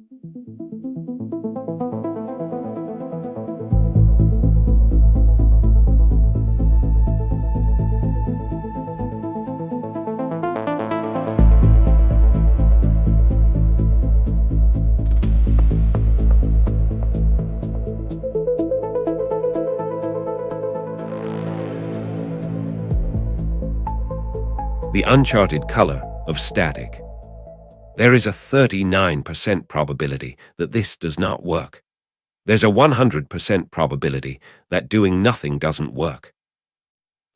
The uncharted color of static. There is a 39% probability that this does not work. There's a 100% probability that doing nothing doesn't work.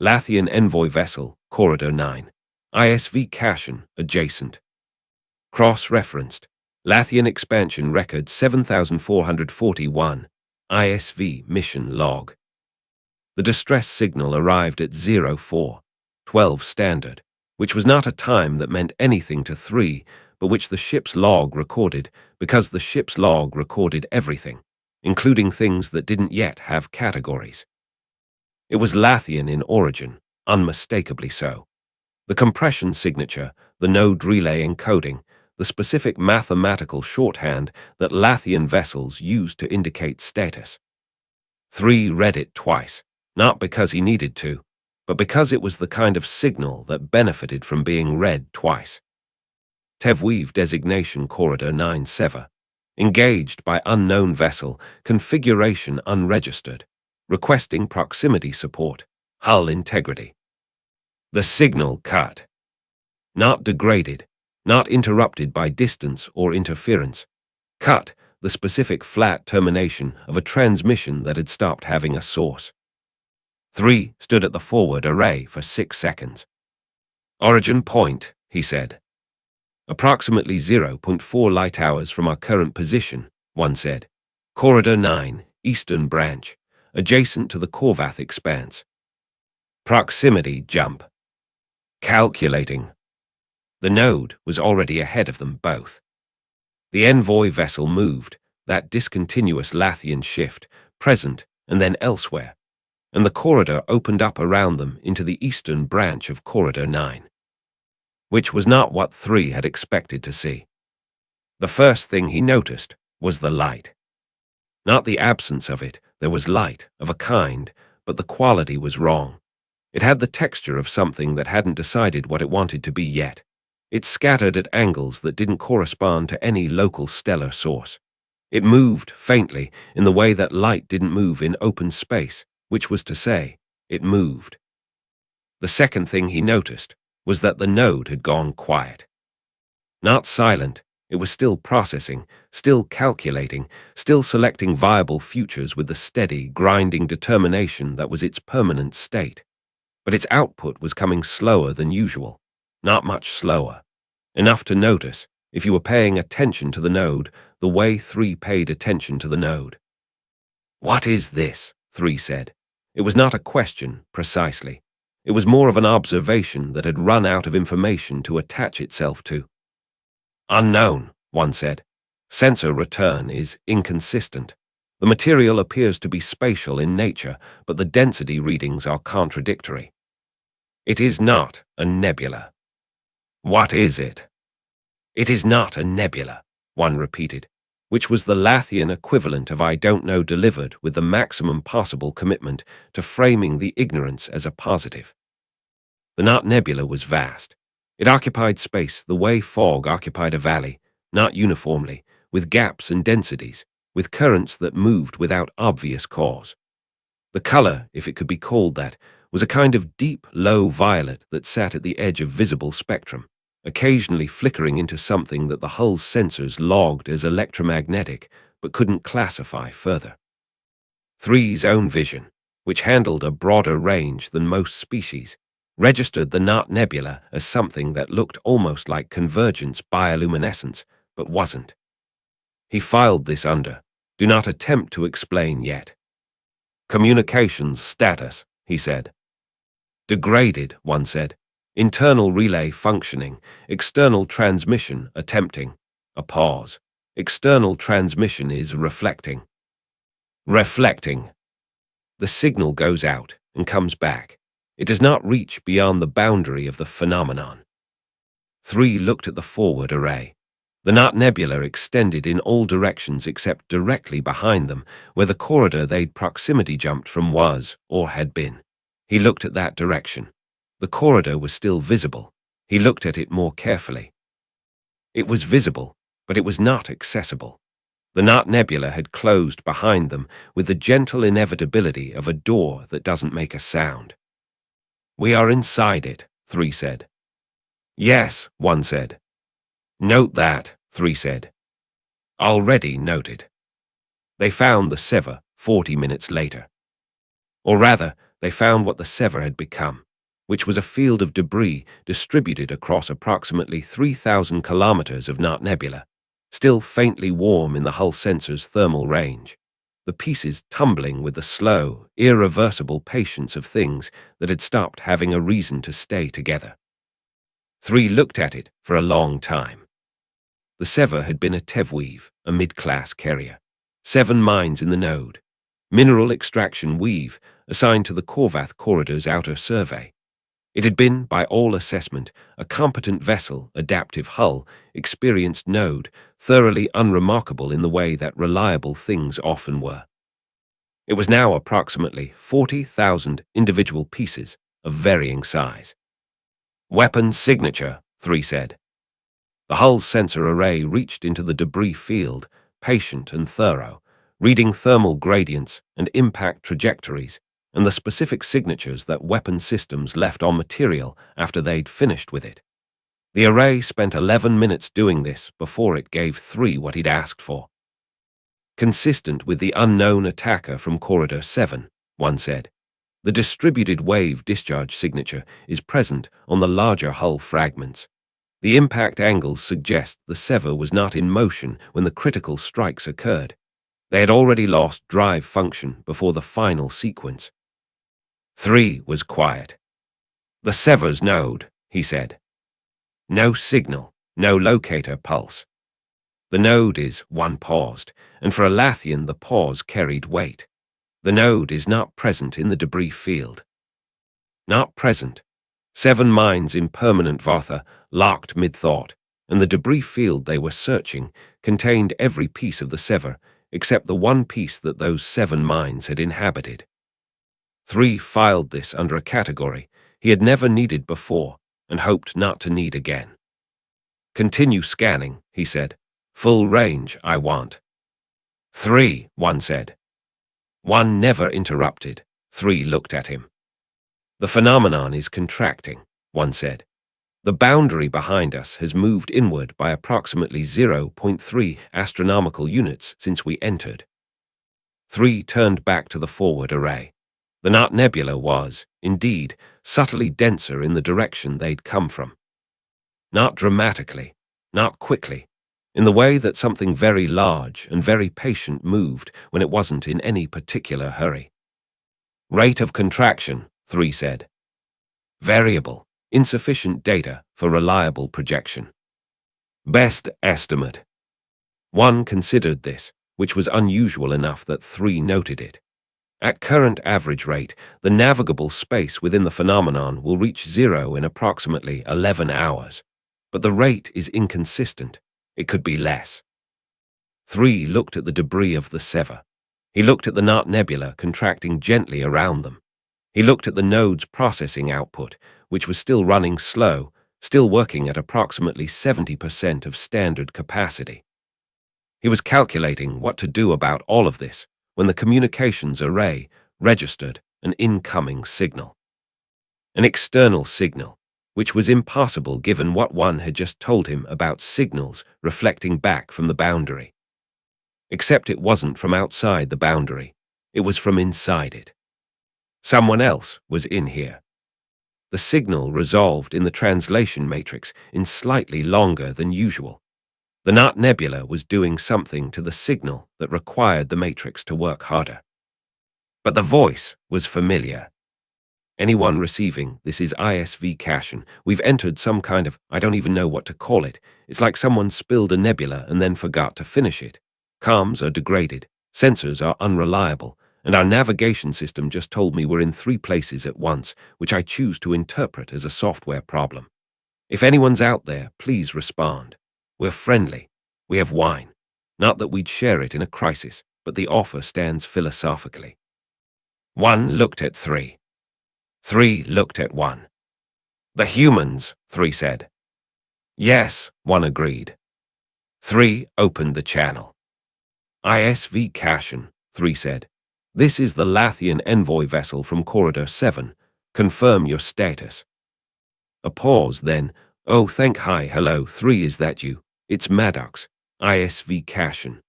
Lathium envoy vessel, corridor 9. ISV Cashin, adjacent. Cross-referenced. Lathium expansion record 7441. ISV mission log. The distress signal arrived at 04:12 standard, which was not a time that meant anything to 3, but which the ship's log recorded because the ship's log recorded everything, including things that didn't yet have categories. It was Lathium in origin, unmistakably so. The compression signature, the node relay encoding, the specific mathematical shorthand that Lathium vessels used to indicate status. 3 read it twice, not because he needed to, but because it was the kind of signal that benefited from being read twice. Tevweave designation corridor 9 Seva. Engaged by unknown vessel, configuration unregistered, requesting proximity support, hull integrity. The signal cut. Not degraded, not interrupted by distance or interference. Cut, the specific flat termination of a transmission that had stopped having a source. 3 stood at the forward array for 6 seconds. Origin point, he said. Approximately 0.4 light hours from our current position, one said. Corridor 9, eastern branch, adjacent to the Korvath expanse. Proximity jump. Calculating. The node was already ahead of them both. The envoy vessel moved, that discontinuous Lathium shift, present and then elsewhere, and the corridor opened up around them into the eastern branch of Corridor 9, which was not what 3 had expected to see. The first thing he noticed was the light. Not the absence of it, there was light, of a kind, but the quality was wrong. It had the texture of something that hadn't decided what it wanted to be yet. It scattered at angles that didn't correspond to any local stellar source. It moved faintly in the way that light didn't move in open space, which was to say, it moved. The second thing he noticed was that the node had gone quiet. Not silent, it was still processing, still calculating, still selecting viable futures with the steady, grinding determination that was its permanent state. But its output was coming slower than usual, not much slower. Enough to notice, if you were paying attention to the node, the way 3 paid attention to the node. What is this? 3 said. It was not a question, precisely. It was more of an observation that had run out of information to attach itself to. Unknown, 1 said. Sensor return is inconsistent. The material appears to be spatial in nature, but the density readings are contradictory. It is not a nebula. What is it? It is not a nebula, 1 repeated, which was the Lathium equivalent of I don't know delivered with the maximum possible commitment to framing the ignorance as a positive. The not nebula was vast. It occupied space the way fog occupied a valley, not uniformly, with gaps and densities, with currents that moved without obvious cause. The color, if it could be called that, was a kind of deep, low violet that sat at the edge of visible spectrum, occasionally flickering into something that the hull's sensors logged as electromagnetic but couldn't classify further. 3's own vision, which handled a broader range than most species, registered the Not Nebula as something that looked almost like convergence bioluminescence, but wasn't. He filed this under, do not attempt to explain yet. Communications status, he said. Degraded, 1 said. Internal relay functioning, external transmission attempting. A pause. External transmission is reflecting. Reflecting. The signal goes out and comes back. It does not reach beyond the boundary of the phenomenon. 3 looked at the forward array. The Nut Nebula extended in all directions except directly behind them, where the corridor they'd proximity jumped from was, or had been. He looked at that direction. The corridor was still visible. He looked at it more carefully. It was visible, but it was not accessible. The Nut Nebula had closed behind them with the gentle inevitability of a door that doesn't make a sound. "We are inside it," 3 said. "Yes," 1 said. "Note that," 3 said. "Already noted." They found the Sever 40 minutes later. Or rather, they found what the Sever had become, which was a field of debris distributed across approximately 3,000 kilometers of Nut Nebula, still faintly warm in the hull sensor's thermal range, the pieces tumbling with the slow, irreversible patience of things that had stopped having a reason to stay together. 3 looked at it for a long time. The Sever had been a Tevweave, a mid-class carrier. 7 mines in the node. Mineral extraction weave, assigned to the Korvath corridor's outer survey. It had been, by all assessment, a competent vessel, adaptive hull, experienced node, thoroughly unremarkable in the way that reliable things often were. It was now approximately 40,000 individual pieces of varying size. "Weapon signature," 3 said. The hull's sensor array reached into the debris field, patient and thorough, reading thermal gradients and impact trajectories and the specific signatures that weapon systems left on material after they'd finished with it. The array spent 11 minutes doing this before it gave 3 what he'd asked for. "Consistent with the unknown attacker from Corridor 7, 1 said. The distributed wave discharge signature is present on the larger hull fragments. The impact angles suggest the Sever was not in motion when the critical strikes occurred. They had already lost drive function before the final sequence." 3 was quiet. "The Sever's node," he said. "No signal, no locator pulse. The node is," 1 paused, and for a Lathian the pause carried weight. "The node is not present in the debris field." Not present. 7 mines in permanent Vartha locked mid-thought, and the debris field they were searching contained every piece of the Sever except the one piece that those 7 mines had inhabited. 3 filed this under a category he had never needed before and hoped not to need again. "Continue scanning," he said. "Full range, I want." 3, 1 said. 1 never interrupted. 3 looked at him. "The phenomenon is contracting," 1 said. "The boundary behind us has moved inward by approximately 0.3 astronomical units since we entered." 3 turned back to the forward array. The Nut Nebula was, indeed, subtly denser in the direction they'd come from. Not dramatically, not quickly, in the way that something very large and very patient moved when it wasn't in any particular hurry. "Rate of contraction," 3 said. "Variable, insufficient data for reliable projection. Best estimate." 1 considered this, which was unusual enough that 3 noted it. At current average rate, the navigable space within the phenomenon will reach 0 in approximately 11 hours. But the rate is inconsistent. It could be less. 3 looked at the debris of the Sever. He looked at the Nut Nebula contracting gently around them. He looked at the node's processing output, which was still running slow, still working at approximately 70% of standard capacity. He was calculating what to do about all of this when the communications array registered an incoming signal. An external signal, which was impossible given what 1 had just told him about signals reflecting back from the boundary. Except it wasn't from outside the boundary, it was from inside it. Someone else was in here. The signal resolved in the translation matrix in slightly longer than usual. The Nut Nebula was doing something to the signal that required the matrix to work harder. But the voice was familiar. "Anyone receiving, this is ISV Cashin. We've entered some kind of, I don't even know what to call it. It's like someone spilled a nebula and then forgot to finish it. Comms are degraded, sensors are unreliable, and our navigation system just told me we're in 3 places at once, which I choose to interpret as a software problem. If anyone's out there, please respond. We're friendly. We have wine. Not that we'd share it in a crisis, but the offer stands philosophically. 1 looked at 3. 3 looked at 1. The humans, 3 said. Yes, 1 agreed. 3 opened the channel. ISV Cashin, 3 said. This is the Lathian envoy vessel from Corridor 7. Confirm your status. A pause, then. Oh, thank hi, hello, 3, is that you? It's Maddox, ISV Cashin.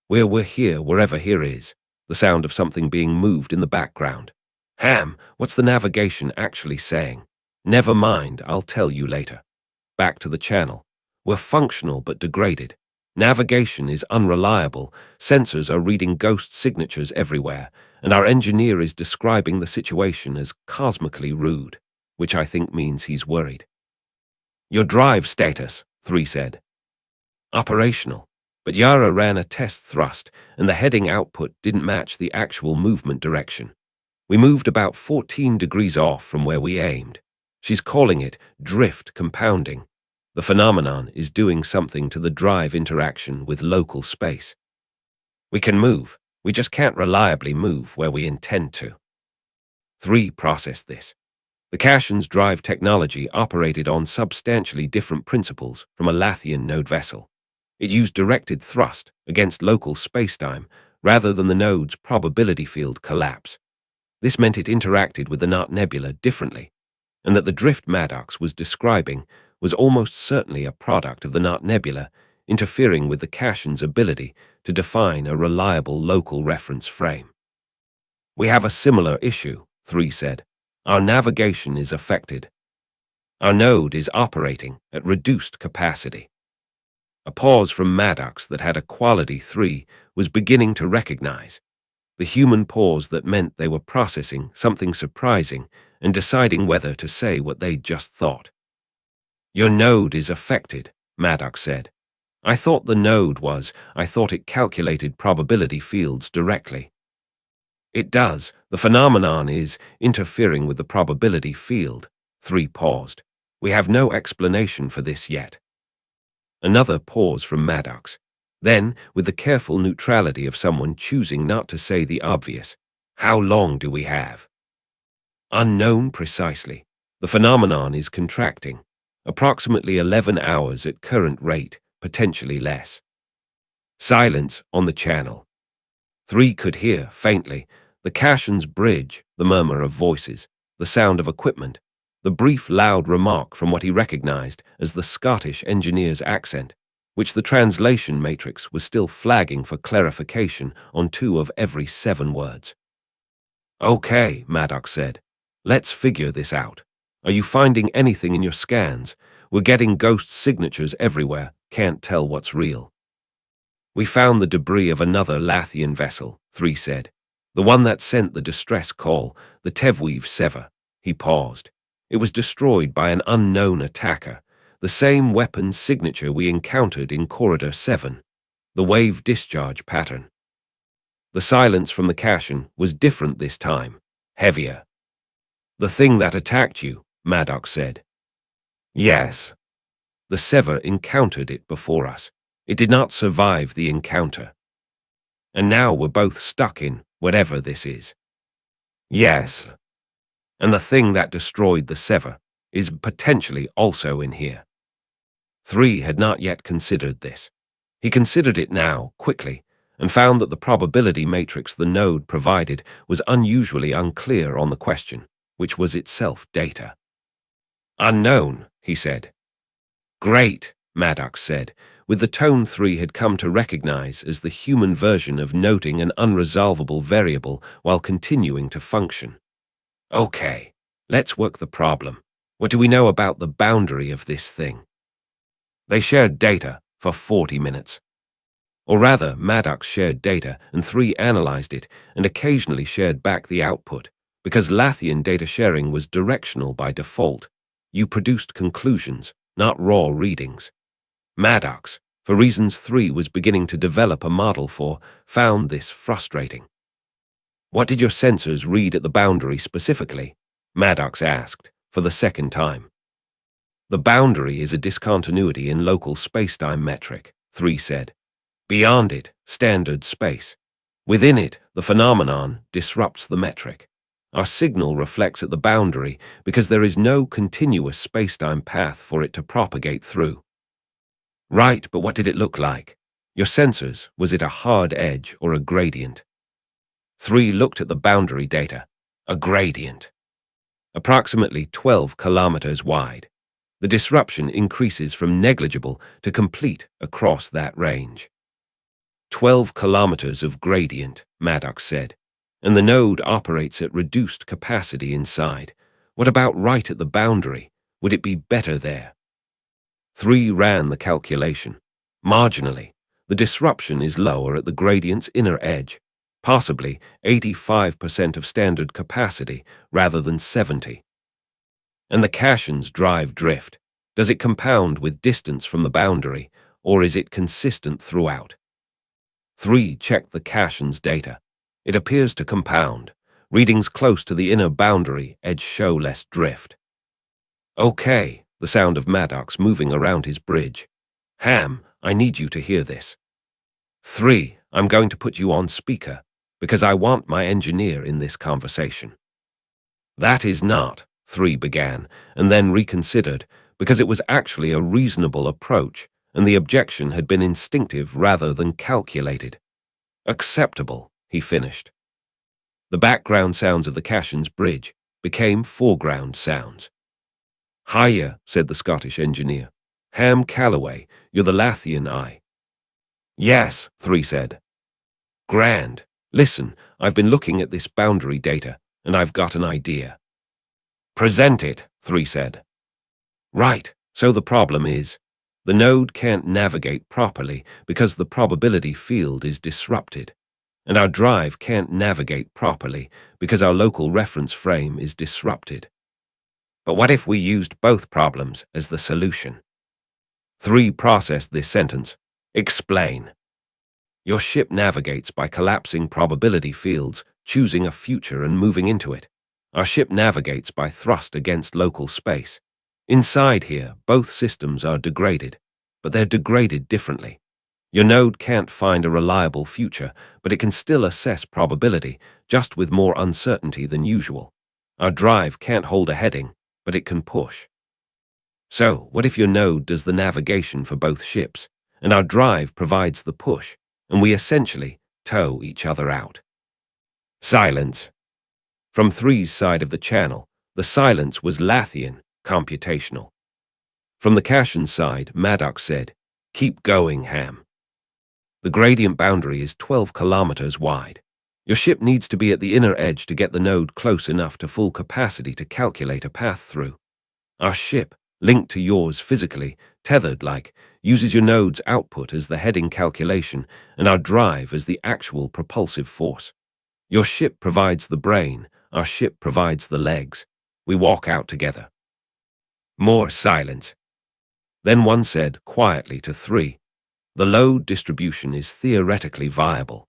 We're here, wherever here is. The sound of something being moved in the background. Ham, what's the navigation actually saying? Never mind, I'll tell you later. Back to the channel. We're functional but degraded. Navigation is unreliable, sensors are reading ghost signatures everywhere, and our engineer is describing the situation as cosmically rude, which I think means he's worried. Your drive status, 3 said. Operational, but Yara ran a test thrust, and the heading output didn't match the actual movement direction. We moved about 14 degrees off from where we aimed. She's calling it drift compounding. The phenomenon is doing something to the drive interaction with local space. We can move, we just can't reliably move where we intend to. 3 processed this. The Cashin's drive technology operated on substantially different principles from a Lathian node vessel. It used directed thrust against local spacetime rather than the node's probability field collapse. This meant it interacted with the Knot Nebula differently, and that the drift Maddox was describing was almost certainly a product of the Knot Nebula interfering with the Cashin's ability to define a reliable local reference frame. We have a similar issue, 3 said. Our navigation is affected. Our node is operating at reduced capacity. A pause from Maddox that had a quality 3 was beginning to recognize. The human pause that meant they were processing something surprising and deciding whether to say what they'd just thought. Your node is affected, Maddox said. I thought it calculated probability fields directly. It does. The phenomenon is interfering with the probability field. 3 paused. We have no explanation for this yet. Another pause from Maddox. Then, with the careful neutrality of someone choosing not to say the obvious, how long do we have? Unknown precisely. The phenomenon is contracting. Approximately 11 hours at current rate, potentially less. Silence on the channel. 3 could hear, faintly, the Cashin's bridge, the murmur of voices, the sound of equipment, the brief loud remark from what he recognized as the Scottish engineer's accent, which the translation matrix was still flagging for clarification on 2 of every 7 words. Okay, Maddox said. Let's figure this out. Are you finding anything in your scans? We're getting ghost signatures everywhere, can't tell what's real. We found the debris of another Lathian vessel, 3 said. The one that sent the distress call, the Tevweave Sever. He paused. It was destroyed by an unknown attacker, the same weapon signature we encountered in Corridor 7, the wave discharge pattern. The silence from the Cashin was different this time, heavier. The thing that attacked you, Maddox said. Yes. The Sever encountered it before us. It did not survive the encounter. And now we're both stuck in whatever this is. Yes. And the thing that destroyed the Sever is potentially also in here. 3 had not yet considered this. He considered it now, quickly, and found that the probability matrix the node provided was unusually unclear on the question, which was itself data. Unknown, he said. Great, Maddox said, with the tone 3 had come to recognize as the human version of noting an unresolvable variable while continuing to function. Okay, let's work the problem. What do we know about the boundary of this thing? They shared data for 40 minutes. Or rather, Maddox shared data and 3 analyzed it and occasionally shared back the output, because Lathian data sharing was directional by default. You produced conclusions, not raw readings. Maddox, for reasons 3 was beginning to develop a model for, found this frustrating. What did your sensors read at the boundary specifically? Maddox asked, for the second time. The boundary is a discontinuity in local spacetime metric, 3 said. Beyond it, standard space. Within it, the phenomenon disrupts the metric. Our signal reflects at the boundary because there is no continuous spacetime path for it to propagate through. Right, but what did it look like? Your sensors, was it a hard edge or a gradient? 3 looked at the boundary data. A gradient. Approximately 12 kilometers wide. The disruption increases from negligible to complete across that range. 12 kilometers of gradient, Maddox said, and the node operates at reduced capacity inside. What about right at the boundary? Would it be better there? 3 ran the calculation. Marginally, the disruption is lower at the gradient's inner edge, possibly 85% of standard capacity rather than 70. And the Cassion's drive drift. Does it compound with distance from the boundary, or is it consistent throughout? 3 checked the Cassion's data. It appears to compound. Readings close to the inner boundary edge show less drift. Okay, the sound of Maddox moving around his bridge. Ham, I need you to hear this. 3, I'm going to put you on speaker, because I want my engineer in this conversation. That is not, 3 began, and then reconsidered, because it was actually a reasonable approach, and the objection had been instinctive rather than calculated. Acceptable, he finished. The background sounds of the Cassion's bridge became foreground sounds. Hiya, said the Scottish engineer. Ham Calloway, you're the Lathium eye. Yes, 3 said. Grand. Listen, I've been looking at this boundary data, and I've got an idea. Present it, 3 said. Right, so the problem is, the node can't navigate properly because the probability field is disrupted, and our drive can't navigate properly because our local reference frame is disrupted. But what if we used both problems as the solution? 3 processed this sentence. Explain. Your ship navigates by collapsing probability fields, choosing a future and moving into it. Our ship navigates by thrust against local space. Inside here, both systems are degraded, but they're degraded differently. Your node can't find a reliable future, but it can still assess probability, just with more uncertainty than usual. Our drive can't hold a heading, but it can push. So, what if your node does the navigation for both ships, and our drive provides the push, and we essentially tow each other out? Silence. From 3's side of the channel, the silence was Lathium, computational. From the Cassion's side, Maddox said, Keep going, Ham. The gradient boundary is 12 kilometers wide. Your ship needs to be at the inner edge to get the node close enough to full capacity to calculate a path through. Our ship, linked to yours physically, tethered like, uses your node's output as the heading calculation and our drive as the actual propulsive force. Your ship provides the brain, our ship provides the legs. We walk out together. More silence. Then one said, quietly to 3, the load distribution is theoretically viable.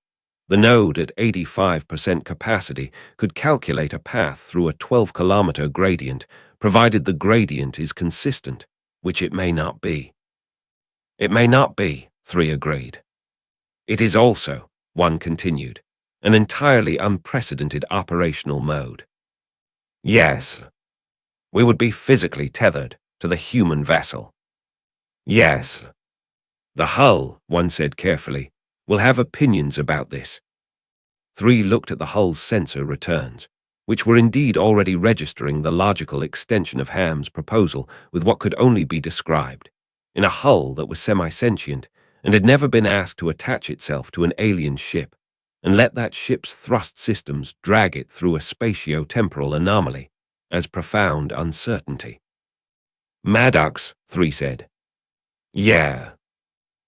The node at 85% capacity could calculate a path through a 12-kilometer gradient, provided the gradient is consistent, which it may not be. It may not be, 3 agreed. It is also, 1 continued, an entirely unprecedented operational mode. Yes. We would be physically tethered to the human vessel. Yes. The hull, 1 said carefully, will have opinions about this. 3 looked at the hull's sensor returns, which were indeed already registering the logical extension of Ham's proposal with what could only be described, in a hull that was semi-sentient and had never been asked to attach itself to an alien ship and let that ship's thrust systems drag it through a spatio-temporal anomaly as profound uncertainty. Maddox, 3 said. Yeah.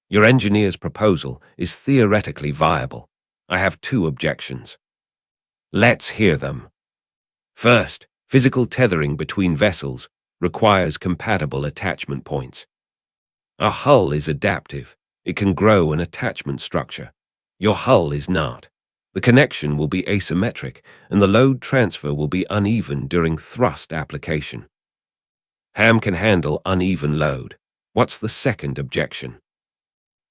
Your engineer's proposal is theoretically viable. I have 2 objections. Let's hear them. First, physical tethering between vessels requires compatible attachment points. A hull is adaptive. It can grow an attachment structure. Your hull is not. The connection will be asymmetric, and the load transfer will be uneven during thrust application. Ham can handle uneven load. What's the second objection?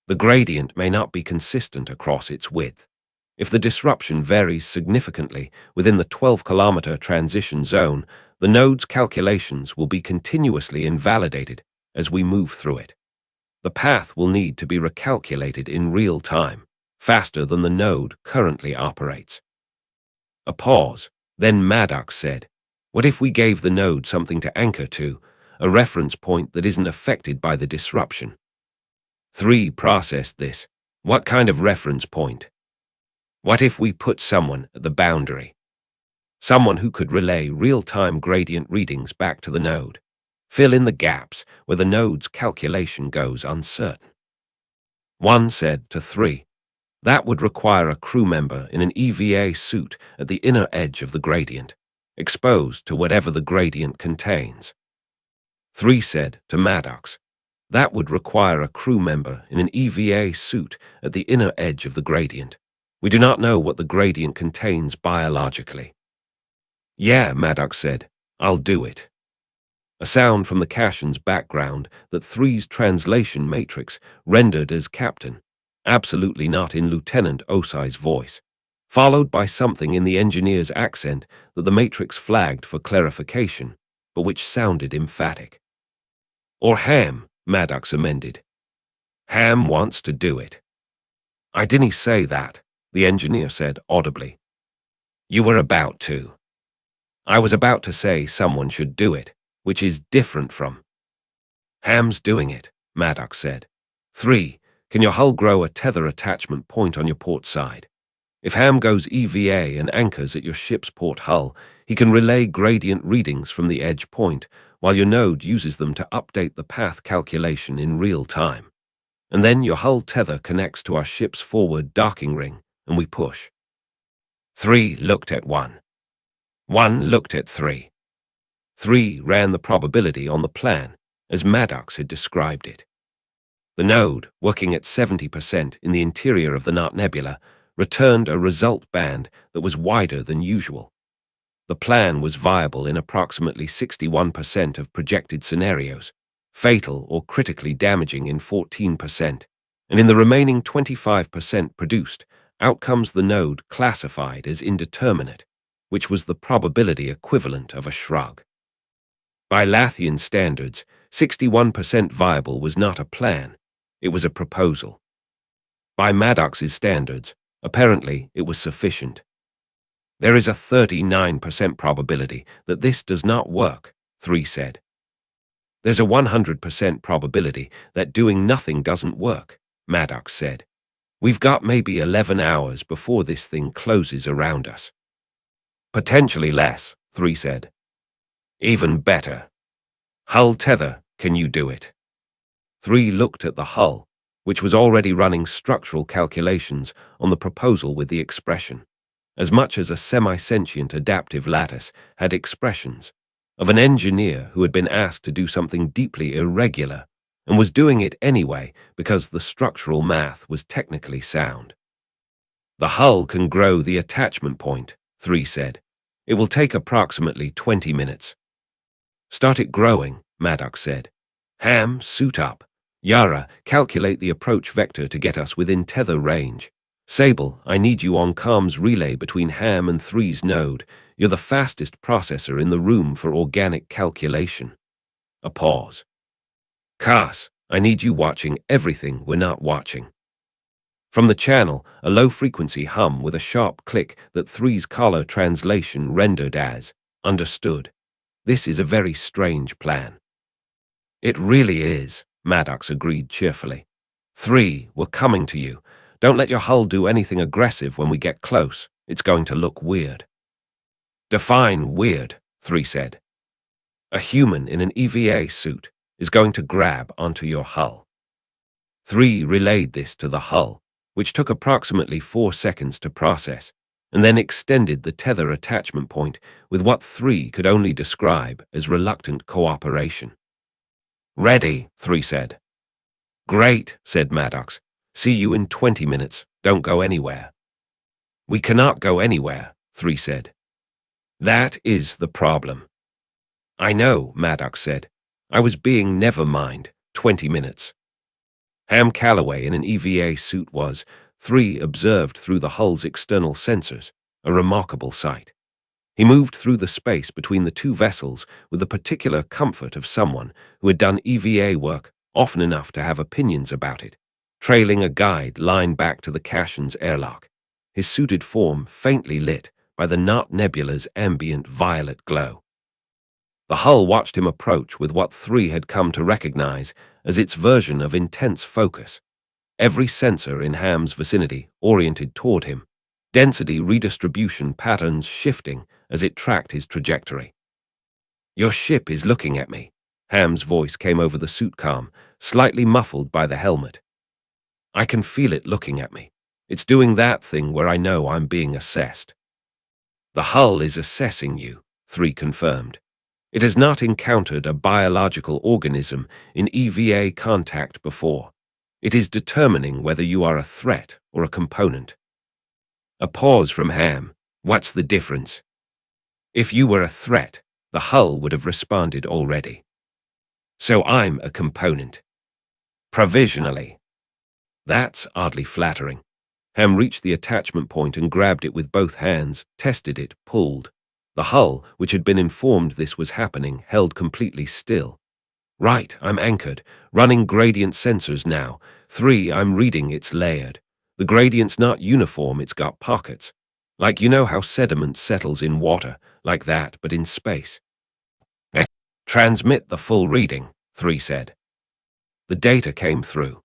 The gradient may not be consistent across its width. If the disruption varies significantly within the 12-kilometer transition zone, the node's calculations will be continuously invalidated as we move through it. The path will need to be recalculated in real time, faster than the node currently operates. A pause. Then Maddox said, "What if we gave the node something to anchor to, a reference point that isn't affected by the disruption?" 3 processed this. What kind of reference point? What if we put someone at the boundary? Someone who could relay real-time gradient readings back to the node. Fill in the gaps where the node's calculation goes uncertain. 1 said to 3, "That would require a crew member in an EVA suit at the inner edge of the gradient, exposed to whatever the gradient contains." 3 said to Maddox, "That would require a crew member in an EVA suit at the inner edge of the gradient. We do not know what the gradient contains biologically." "Yeah," Maddox said, "I'll do it." A sound from the Cassion's background that 3's translation matrix rendered as Captain, absolutely not in Lieutenant Osai's voice, followed by something in the engineer's accent that the matrix flagged for clarification, but which sounded emphatic. "Or Ham," Maddox amended. "Ham wants to do it." "I didn't say that," the engineer said audibly. "You were about to." "I was about to say someone should do it, which is different from." "Ham's doing it," Maddox said. 3, can your hull grow a tether attachment point on your port side? If Ham goes EVA and anchors at your ship's port hull, he can relay gradient readings from the edge point, while your node uses them to update the path calculation in real time. And then your hull tether connects to our ship's forward docking ring, and we push. 3 looked at 1. 1 looked at 3. 3 ran the probability on the plan, as Maddox had described it. The node, working at 70% in the interior of the Knot Nebula, returned a result band that was wider than usual. The plan was viable in approximately 61% of projected scenarios, fatal or critically damaging in 14%, and in the remaining 25% produced, outcomes the node classified as indeterminate, which was the probability equivalent of a shrug. By Lathian standards, 61% viable was not a plan, it was a proposal. By Maddox's standards, apparently it was sufficient. "There is a 39% probability that this does not work," 3 said. "There's a 100% probability that doing nothing doesn't work," Maddox said. "We've got maybe 11 hours before this thing closes around us." "Potentially less," 3 said. "Even better. Hull tether, can you do it?" 3 looked at the hull, which was already running structural calculations on the proposal with the expression, as much as a semi-sentient adaptive lattice had expressions, of an engineer who had been asked to do something deeply irregular and was doing it anyway because the structural math was technically sound. "The hull can grow the attachment point," 3 said. "It will take approximately 20 minutes. "Start it growing," Maddox said. "Ham, suit up. Yara, calculate the approach vector to get us within tether range. Sable, I need you on comms relay between Ham and 3's node. You're the fastest processor in the room for organic calculation." A pause. "Cass, I need you watching everything we're not watching." From the channel, a low-frequency hum with a sharp click that 3's collar translation rendered as, "Understood. This is a very strange plan." "It really is," Maddox agreed cheerfully. 3, we're coming to you. Don't let your hull do anything aggressive when we get close. It's going to look weird." "Define weird," 3 said. "A human in an EVA suit is going to grab onto your hull." 3 relayed this to the hull, which took approximately 4 seconds to process, and then extended the tether attachment point with what 3 could only describe as reluctant cooperation. "Ready," 3 said. "Great," said Maddox. "See you in 20 minutes. Don't go anywhere." "We cannot go anywhere," 3 said. "That is the problem." "I know," Maddox said. "I was being never mind, 20 minutes." Ham Calloway in an EVA suit was, 3 observed through the hull's external sensors, a remarkable sight. He moved through the space between the two vessels with the particular comfort of someone who had done EVA work often enough to have opinions about it, trailing a guide line back to the Cassion's airlock, his suited form faintly lit by the Nott Nebula's ambient violet glow. The hull watched him approach with what 3 had come to recognize as its version of intense focus. Every sensor in Ham's vicinity oriented toward him, density redistribution patterns shifting as it tracked his trajectory. "Your ship is looking at me," Ham's voice came over the suit com, slightly muffled by the helmet. "I can feel it looking at me. It's doing that thing where I know I'm being assessed." "The hull is assessing you," 3 confirmed. "It has not encountered a biological organism in EVA contact before. It is determining whether you are a threat or a component." A pause from Ham. "What's the difference?" "If you were a threat, the hull would have responded already. So I'm a component. Provisionally." "That's oddly flattering." Ham reached the attachment point and grabbed it with both hands, tested it, pulled. The hull, which had been informed this was happening, held completely still. "Right, I'm anchored. Running gradient sensors now. 3, I'm reading it's layered. The gradient's not uniform, it's got pockets. Like you know how sediment settles in water, like that, but in space." "Transmit the full reading," 3 said. The data came through.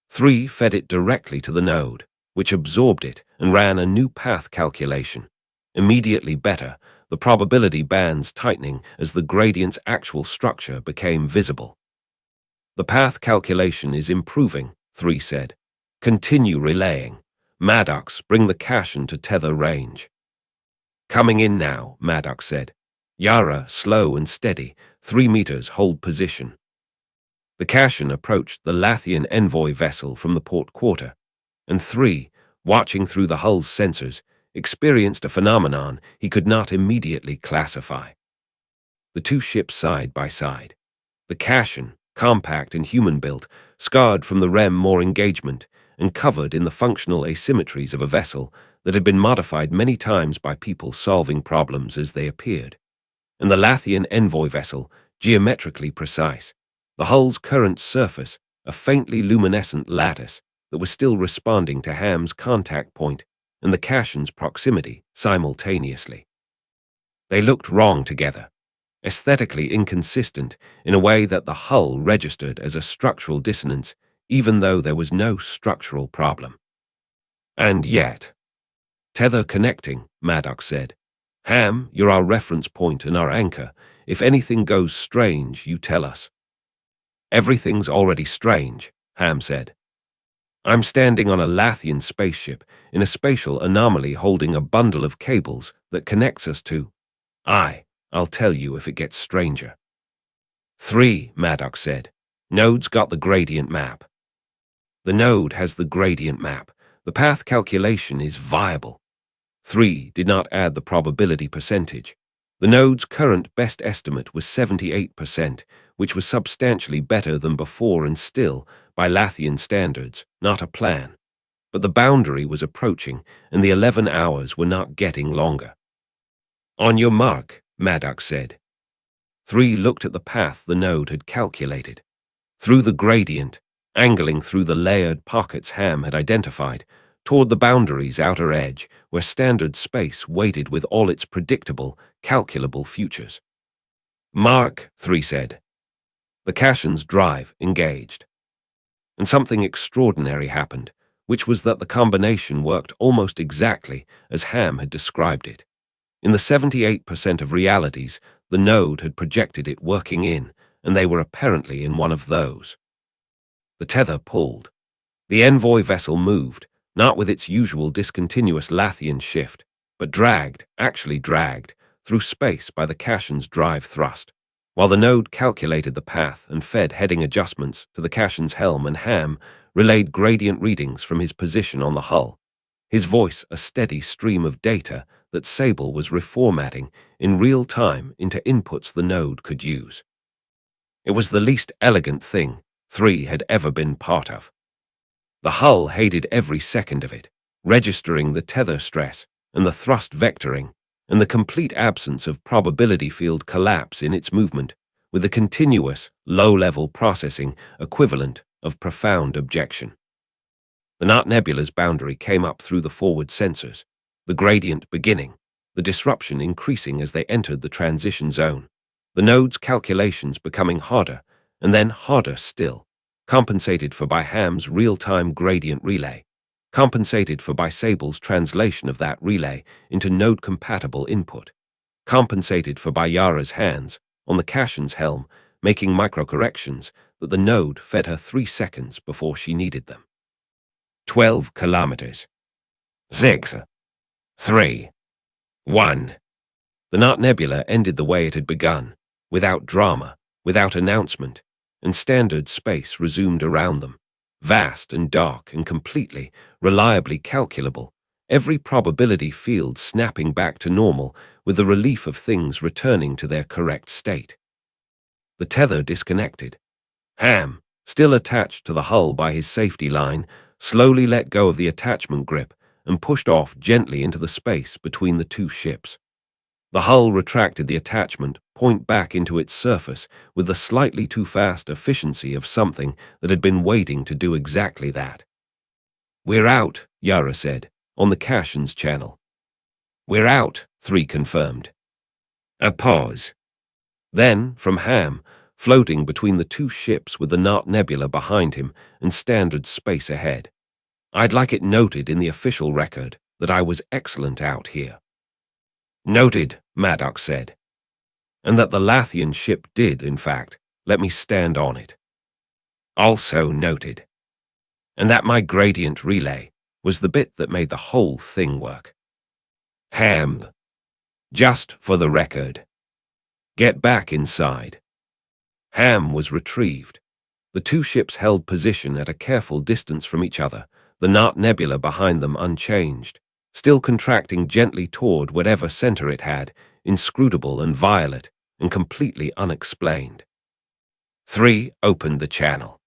3 fed it directly to the node, which absorbed it and ran a new path calculation. Immediately better, the probability bands tightening as the gradient's actual structure became visible. "The path calculation is improving," 3 said. "Continue relaying. Maddox, bring the Cassion to tether range." "Coming in now," Maddox said. "Yara, slow and steady. 3 meters, hold position." The Cassion approached the Lathian envoy vessel from the port quarter, and 3, watching through the hull's sensors, experienced a phenomenon he could not immediately classify. The two ships side by side. The Cassion, compact and human-built, scarred from the REM-more engagement, and covered in the functional asymmetries of a vessel that had been modified many times by people solving problems as they appeared. And the Lathian envoy vessel, geometrically precise, the hull's current surface, a faintly luminescent lattice that was still responding to Ham's contact point and the Cassion's proximity simultaneously. They looked wrong together, aesthetically inconsistent in a way that the hull registered as a structural dissonance, even though there was no structural problem. "And yet—" "Tether connecting," Maddox said. "Ham, you're our reference point and our anchor. If anything goes strange, you tell us." "Everything's already strange," Ham said. "I'm standing on a Lathian spaceship in a spatial anomaly holding a bundle of cables that connects us to— I'll tell you if it gets stranger." 3, Maddox said. "Node's got the gradient map." "The node has the gradient map. The path calculation is viable." 3 did not add the probability percentage. The node's current best estimate was 78%, which was substantially better than before and still, by Lathian standards, not a plan. But the boundary was approaching, and the 11 hours were not getting longer. "On your mark," Maddox said. 3 looked at the path the node had calculated. Through the gradient, angling through the layered pockets Ham had identified, toward the boundary's outer edge, where standard space waited with all its predictable, calculable futures. "Mark," 3 said. The Cassion's drive engaged. And something extraordinary happened, which was that the combination worked almost exactly as Ham had described it. In the 78% of realities, the node had projected it working in, and they were apparently in one of those. The tether pulled. The envoy vessel moved, not with its usual discontinuous Lathian shift, but actually dragged, through space by the Cassion's drive thrust, while the node calculated the path and fed heading adjustments to the Cassion's helm, and Ham relayed gradient readings from his position on the hull, his voice a steady stream of data that Sable was reformatting in real time into inputs the node could use. It was the least elegant thing 3 had ever been part of. The hull hated every second of it, registering the tether stress and the thrust vectoring and the complete absence of probability field collapse in its movement, with the continuous, low-level processing equivalent of profound objection. The Nart Nebula's boundary came up through the forward sensors, the gradient beginning, the disruption increasing as they entered the transition zone, the node's calculations becoming harder and then harder still, compensated for by Ham's real-time gradient relay, compensated for by Sable's translation of that relay into node-compatible input, compensated for by Yara's hands on the Cassion's helm, making microcorrections that the node fed her 3 seconds before she needed them. 12 kilometers. 6, 3, 1. The Nart Nebula ended the way it had begun, without drama, without announcement, and standard space resumed around them, vast and dark and completely, reliably calculable, every probability field snapping back to normal with the relief of things returning to their correct state. The tether disconnected. Ham, still attached to the hull by his safety line, slowly let go of the attachment grip and pushed off gently into the space between the two ships. The hull retracted the attachment point back into its surface with the slightly too fast efficiency of something that had been waiting to do exactly that. "We're out," Yara said, on the Cassion's channel. "We're out," 3 confirmed. A pause. Then, from Ham, floating between the two ships with the Nart Nebula behind him and standard space ahead. "I'd like it noted in the official record that I was excellent out here." "Noted," Maddox said. "And that the Lathian ship did, in fact, let me stand on it." "Also noted. And that my gradient relay was the bit that made the whole thing work." Ham. "Just for the record. Get back inside." Ham was retrieved. The two ships held position at a careful distance from each other, the Nart Nebula behind them unchanged, still contracting gently toward whatever center it had, inscrutable and violet and completely unexplained. 3 opened the channel.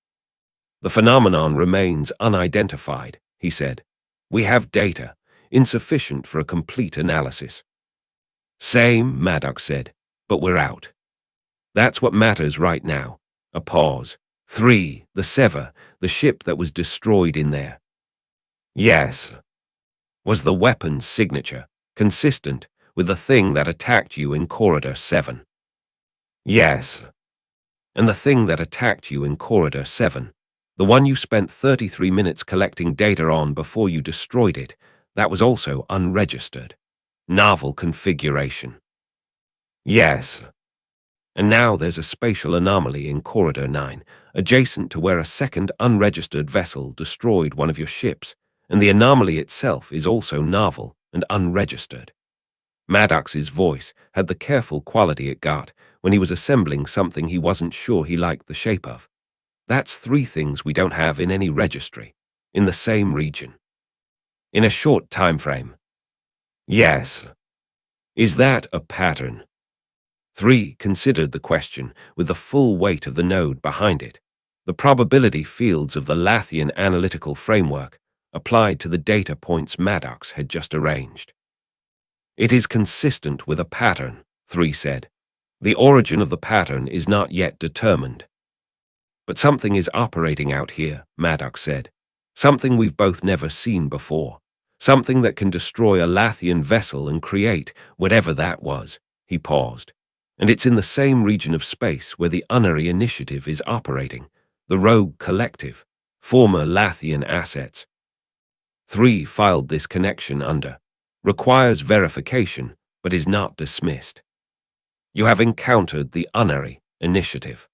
"The phenomenon remains unidentified," he said. "We have data, insufficient for a complete analysis." "Same," Maddox said, "but we're out. That's what matters right now." A pause. 3, the Sever, the ship that was destroyed in there. "Yes." Was the weapon's signature consistent with the thing that attacked you in Corridor 7? "Yes." And the thing that attacked you in Corridor 7, the one you spent 33 minutes collecting data on before you destroyed it, that was also unregistered. Novel configuration. "Yes." And now there's a spatial anomaly in Corridor 9, adjacent to where a second unregistered vessel destroyed one of your ships, and the anomaly itself is also novel and unregistered. Maddox's voice had the careful quality it got when he was assembling something he wasn't sure he liked the shape of. That's 3 things we don't have in any registry, in the same region. In a short time frame. "Yes." "Is that a pattern?" 3 considered the question with the full weight of the node behind it, the probability fields of the Lathian analytical framework applied to the data points Maddox had just arranged. "It is consistent with a pattern," 3 said. "The origin of the pattern is not yet determined." "But something is operating out here," Maddox said. "Something we've both never seen before. Something that can destroy a Lathian vessel and create whatever that was." He paused. "And it's in the same region of space where the Unary Initiative is operating, the Rogue Collective, former Lathian assets." 3 filed this connection under "requires verification, but is not dismissed." "You have encountered the Unary Initiative."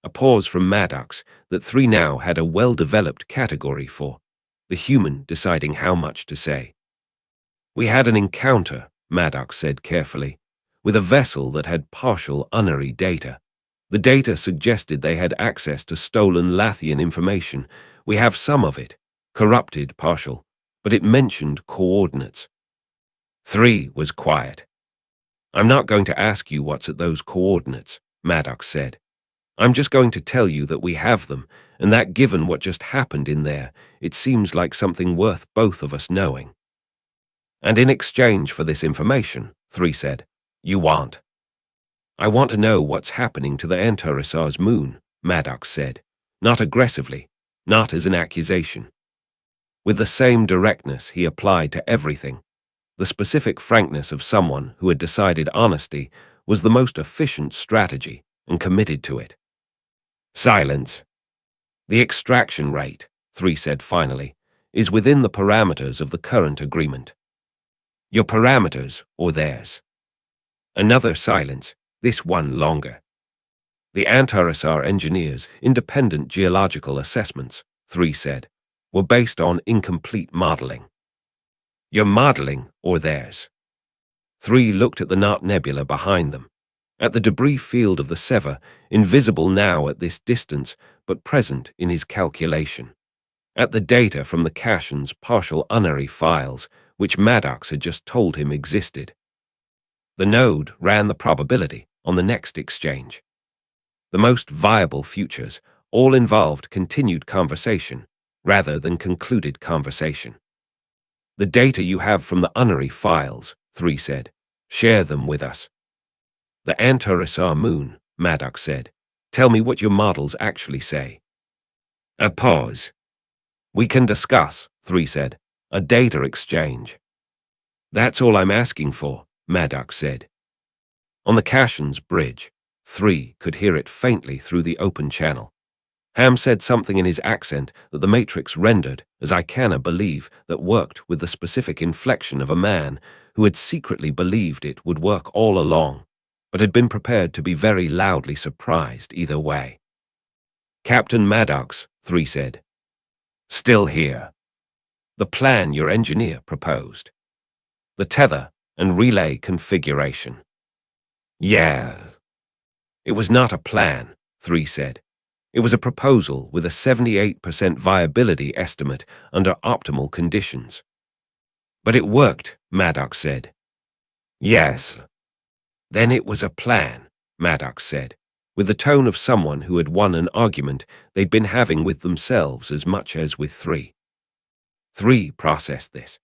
A pause from Maddox that 3 now had a well-developed category for, the human deciding how much to say. "We had an encounter," Maddox said carefully, "with a vessel that had partial Unary data. The data suggested they had access to stolen Lathian information. We have some of it, corrupted partial, but it mentioned coordinates." 3 was quiet. "I'm not going to ask you what's at those coordinates," Maddox said. I'm just going to tell you that we have them, and that given what just happened in there, it seems like something worth both of us knowing. And in exchange for this information, 3 said, you want. I want to know what's happening to the Antaresar's moon, Maddox said, not aggressively, not as an accusation. With the same directness he applied to everything, the specific frankness of someone who had decided honesty was the most efficient strategy and committed to it. Silence. The extraction rate, 3 said finally, is within the parameters of the current agreement. Your parameters or theirs? Another silence, this one longer. The Antaresar engineers' independent geological assessments, 3 said, were based on incomplete modeling. Your modeling or theirs? 3 looked at the Nart Nebula behind them, at the debris field of the Seva, invisible now at this distance but present in his calculation, at the data from the Cassion's partial unary files, which Maddox had just told him existed. The node ran the probability on the next exchange. The most viable futures all involved continued conversation rather than concluded conversation. The data you have from the unary files, 3 said, share them with us. The Antaresar moon, Maddox said. Tell me what your models actually say. A pause. We can discuss, 3 said. A data exchange. That's all I'm asking for, Maddox said. On the Cassion's bridge, 3 could hear it faintly through the open channel. Ham said something in his accent that the Matrix rendered, as I cannot believe, that worked with the specific inflection of a man who had secretly believed it would work all along, but had been prepared to be very loudly surprised either way. Captain Maddox, 3 said. Still here. The plan your engineer proposed. The tether and relay configuration. Yeah. It was not a plan, 3 said. It was a proposal with a 78% viability estimate under optimal conditions. But it worked, Maddox said. Yes. Then it was a plan, Maddox said, with the tone of someone who had won an argument they'd been having with themselves as much as with 3. 3 processed this.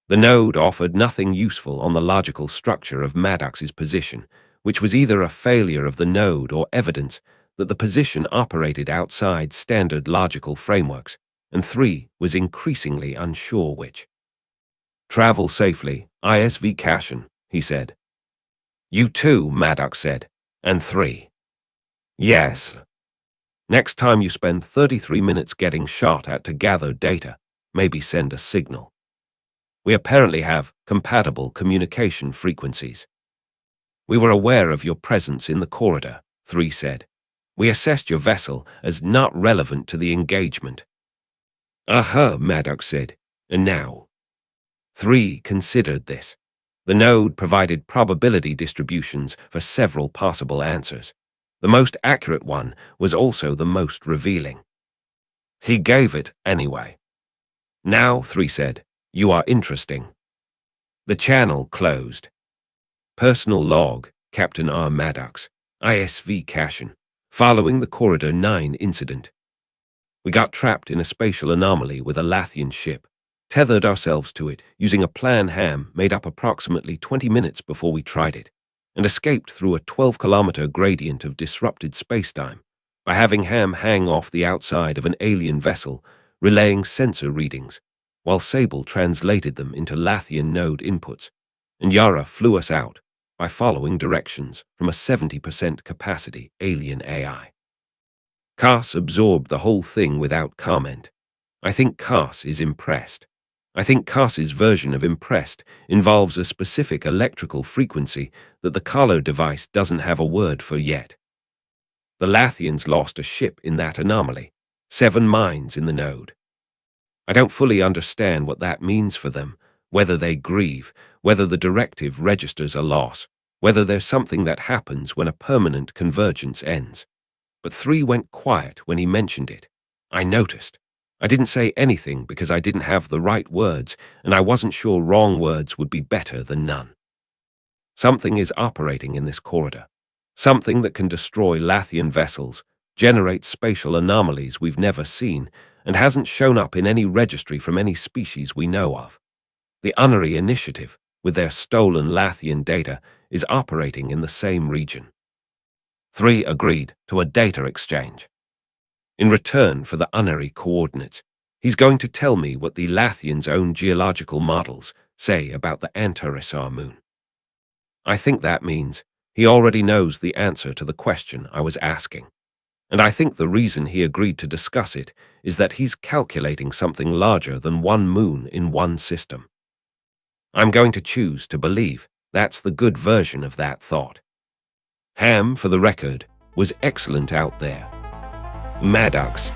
The node offered nothing useful on the logical structure of Maddox's position, which was either a failure of the node or evidence that the position operated outside standard logical frameworks, and 3 was increasingly unsure which. Travel safely, ISV Cassion, he said. You too, Maddox said, and 3. Yes. Next time you spend 33 minutes getting shot at to gather data, maybe send a signal. We apparently have compatible communication frequencies. We were aware of your presence in the corridor, 3 said. We assessed your vessel as not relevant to the engagement. Maddox said, and now? 3 considered this. The node provided probability distributions for several possible answers. The most accurate one was also the most revealing. He gave it anyway. Now, 3 said, you are interesting. The channel closed. Personal log, Captain R. Maddox, ISV Cassion. Following the Corridor 9 incident. We got trapped in a spatial anomaly with a Lathian ship, tethered ourselves to it using a plan Ham made up approximately 20 minutes before we tried it, and escaped through a 12-kilometer gradient of disrupted spacetime by having Ham hang off the outside of an alien vessel, relaying sensor readings, while Sable translated them into Lathian node inputs, and Yara flew us out by following directions from a 70% capacity alien AI. Cass absorbed the whole thing without comment. I think Cass is impressed. I think Cass's version of impressed involves a specific electrical frequency that the collar device doesn't have a word for yet. The Lathians lost a ship in that anomaly, 7 mines in the node. I don't fully understand what that means for them, whether they grieve, whether the directive registers a loss, whether there's something that happens when a permanent convergence ends. But 3 went quiet when he mentioned it. I noticed. I didn't say anything because I didn't have the right words, and I wasn't sure wrong words would be better than none. Something is operating in this corridor. Something that can destroy Lathian vessels generates spatial anomalies we've never seen and hasn't shown up in any registry from any species we know of. The Unery Initiative, with their stolen Lathian data, is operating in the same region. 3 agreed to a data exchange. In return for the Unery coordinates, he's going to tell me what the Lathians' own geological models say about the Antares moon. I think that means he already knows the answer to the question I was asking. And I think the reason he agreed to discuss it is that he's calculating something larger than one moon in one system. I'm going to choose to believe that's the good version of that thought. Ham, for the record, was excellent out there. Maddox